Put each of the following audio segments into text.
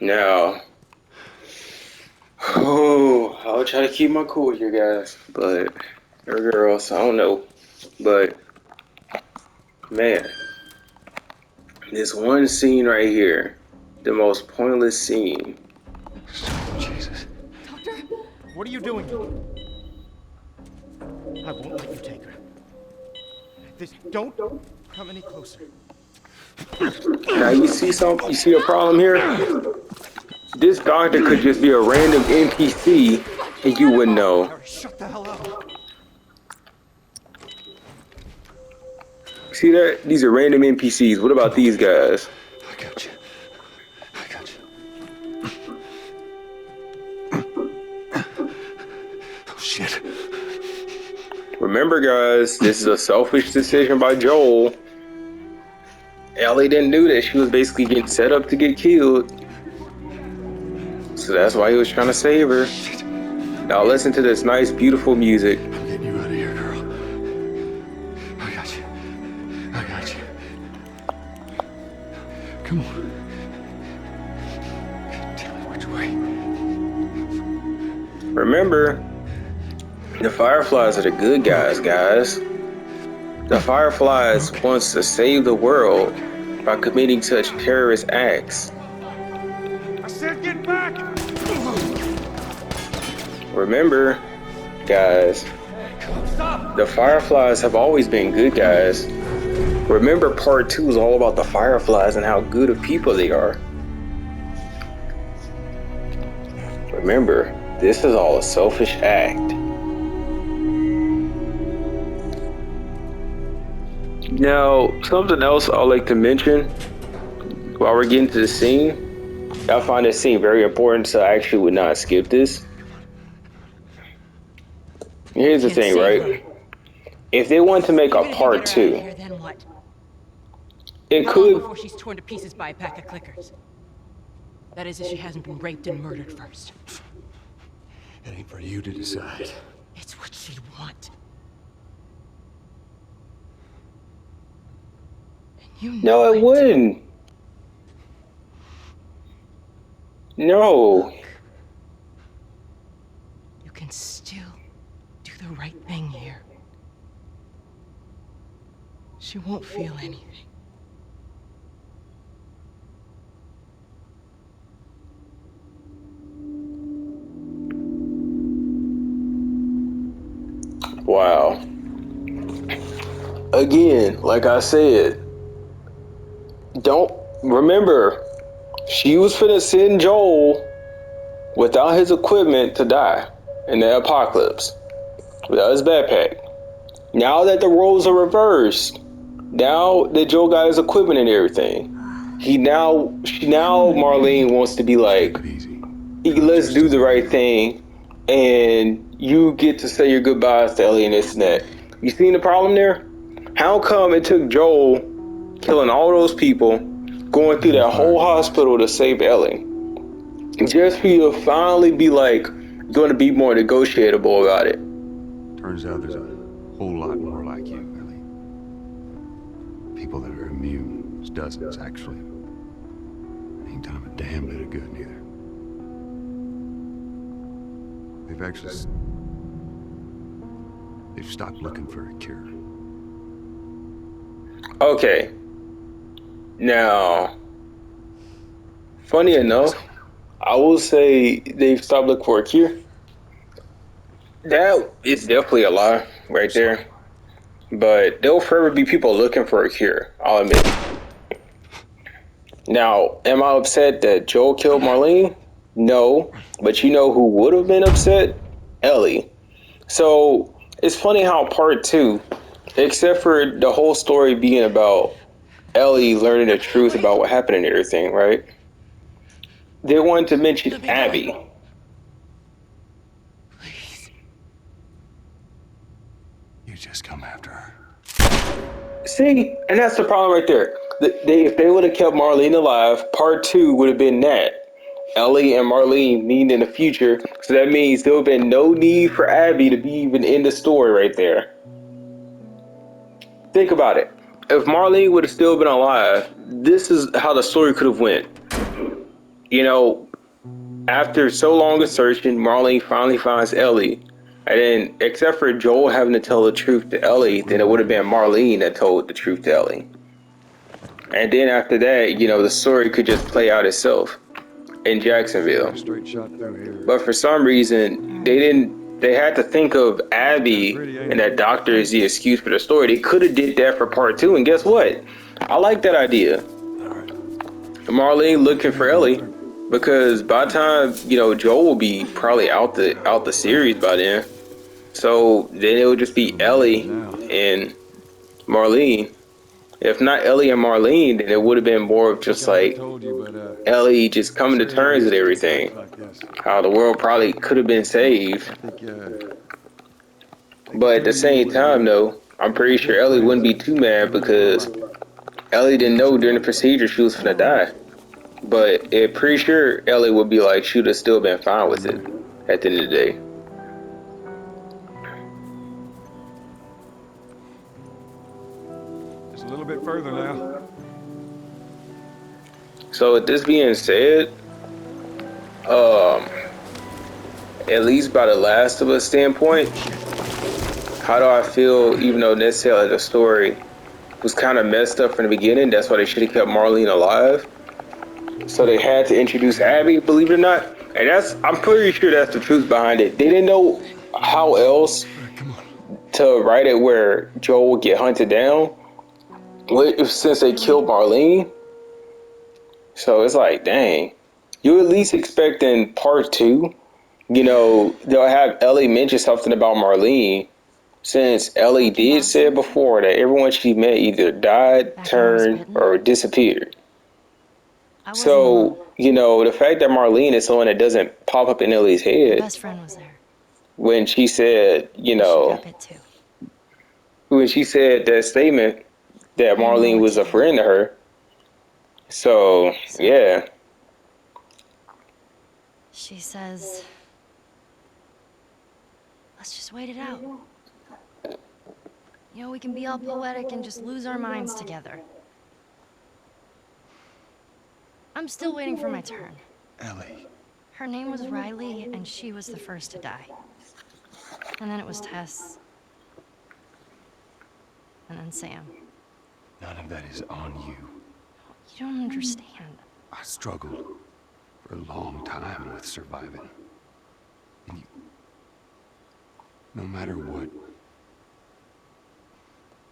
Now, oh, I'll try to keep my cool here, guys. But, or girls, I don't know. But, man, this one scene right here, the most pointless scene. Jesus. Doctor? What are you doing? I won't let you take her. Don't come any closer. Now, you see something? You see a problem here? This doctor could just be a random NPC and you wouldn't know. Harry, shut the hell up. See that? These are random NPCs. What about these guys? I got you. I got you. Oh, shit. Remember, guys, this is a selfish decision by Joel. Ellie didn't do this. She was basically getting set up to get killed. So that's why he was trying to save her. Now listen to this nice, beautiful music. I'm getting you out of here, girl. I got you. I got you. Come on. Tell me which way. Remember, the Fireflies are the good guys, guys. The Fireflies wants to save the world by committing such terrorist acts. I said get back! Remember, guys, Stop! the Fireflies have always been good guys. Remember, part 2 is all about the Fireflies and how good of people they are. Remember, this is all a selfish act. Now, something else I'd like to mention while we're getting to the scene. I find this scene very important, so I actually would not skip this. Here's the thing, right? If they want to make a part 2, Then what? it How long could. before she's torn to pieces by a pack of clickers? That is, if she hasn't been raped and murdered first. It ain't for you to decide. It's what she'd want. And you know No, it wouldn't. No. You can still do the right thing here. She won't feel anything. Wow. Again, like I said, don't remember, she was finna send Joel without his equipment to die in the apocalypse, without his backpack. Now that the roles are reversed, now that Joel got his equipment and everything, Marlene wants to be like, let's do the right thing, and you get to say your goodbyes to Ellie and this and that. You seen the problem there? How come it took Joel killing all those people, going through that whole hospital to save Ellie, just for you to finally be like, going to be more negotiable about it? Turns out there's a whole lot more like you, Ellie. People that are immune. There's dozens, actually. Ain't done 'em a damn bit of good, neither. They've stopped looking for a cure. Okay. Now, funny enough, I will say they've stopped looking for a cure. That is definitely a lie right there. But there'll forever be people looking for a cure, I'll admit. Now, am I upset that Joel killed Marlene? No. But you know who would have been upset? Ellie. So, it's funny how part 2, except for the whole story being about Ellie learning the truth about what happened and everything, right? They wanted to mention Abby. Please. You just come after her. See, and that's the problem right there. If they would have kept Marlene alive, part 2 would have been that. Ellie and Marlene meeting in the future, so that means there would have been no need for Abby to be even in the story right there. Think about it. If Marlene would have still been alive, this is how the story could have went. you know, after so long of searching, Marlene finally finds Ellie. And then, except for Joel having to tell the truth to Ellie, then it would have been Marlene that told the truth to Ellie. And then after that, you know, the story could just play out itself in Jacksonville. Straight shot through here. But for some reason, they had to think of Abby and that doctor as the excuse for the story. They could have did that for part 2, and guess what? I like that idea. Marlene looking for Ellie, because by the time, you know, Joel will be probably out the series by then. So then it would just be Ellie and Marlene. If not Ellie and Marlene, then it would have been more of just like Ellie just coming to terms with everything. How the world probably could have been saved. But at the same time, though, I'm pretty sure Ellie wouldn't be too mad, because Ellie didn't know during the procedure she was gonna die. But I'm pretty sure Ellie would be like, she would have still been fine with it at the end of the day. Just a little bit further now. So with this being said, at least by the Last of Us standpoint, how do I feel, even though necessarily the story was kind of messed up from the beginning, that's why they should have kept Marlene alive. So they had to introduce Abby, believe it or not. And I'm pretty sure that's the truth behind it. They didn't know how else to write it where Joel would get hunted down since they killed Marlene. So it's like, dang. You at least expect in part 2, you know, they'll have Ellie mention something about Marlene, since Ellie did say before that everyone she met either died, turned, or disappeared. So, you know, the fact that Marlene is someone that doesn't pop up in Ellie's head. Best friend was there. When she said, you know, when she said that statement that Marlene was a friend to her. So, yeah. She says, let's just wait it out. You know, we can be all poetic and just lose our minds together. I'm still waiting for my turn. Ellie. Her name was Riley, and she was the first to die. And then it was Tess. And then Sam. None of that is on you. You don't understand. I struggled for a long time with surviving. And you... No matter what,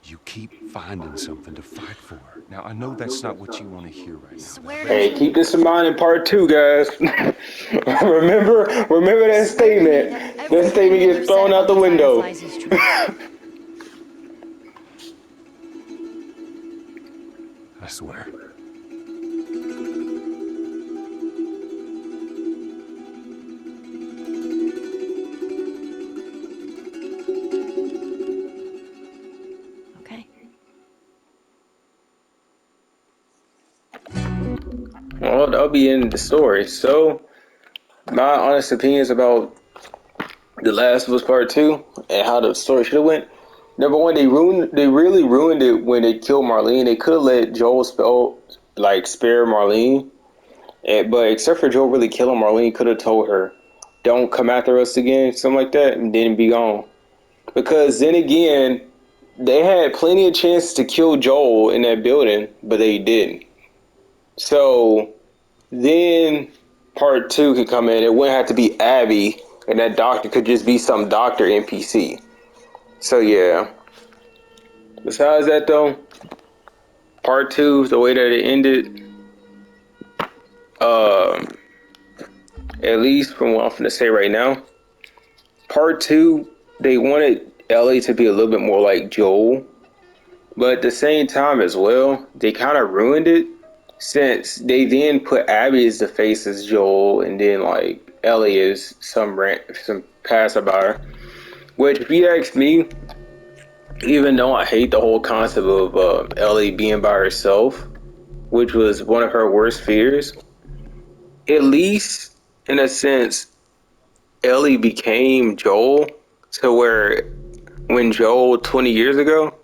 you keep finding something to fight for. Now, I know that's not what you want to hear right now. Hey, keep this in mind in part 2, guys. remember that statement. That statement gets thrown out the window. I swear. Okay. Well, that'll be in the story. So, my honest opinions about The Last of Us Part 2 and how the story should have went. Number one, they really ruined it when they killed Marlene. They could have let Joel spare Marlene. But except for Joel really killing Marlene, could have told her, don't come after us again, something like that, and then be gone. Because then again, they had plenty of chances to kill Joel in that building, but they didn't. So then part 2 could come in. It wouldn't have to be Abby, and that doctor could just be some doctor NPC. So yeah. Besides that though, part 2, the way that it ended, at least from what I'm gonna say right now, part 2, they wanted Ellie to be a little bit more like Joel, but at the same time as well, they kind of ruined it, since they then put Abby as the face as Joel, and then like Ellie is some passerby. Which, if you ask me, even though I hate the whole concept of Ellie being by herself, which was one of her worst fears, at least in a sense, Ellie became Joel, to where when Joel 20 years ago,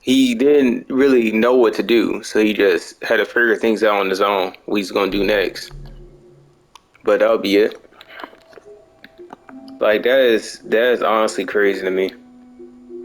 He didn't really know what to do, so he just had to figure things out on his own. What he's gonna do next. But that'll be it. Like that is honestly crazy to me.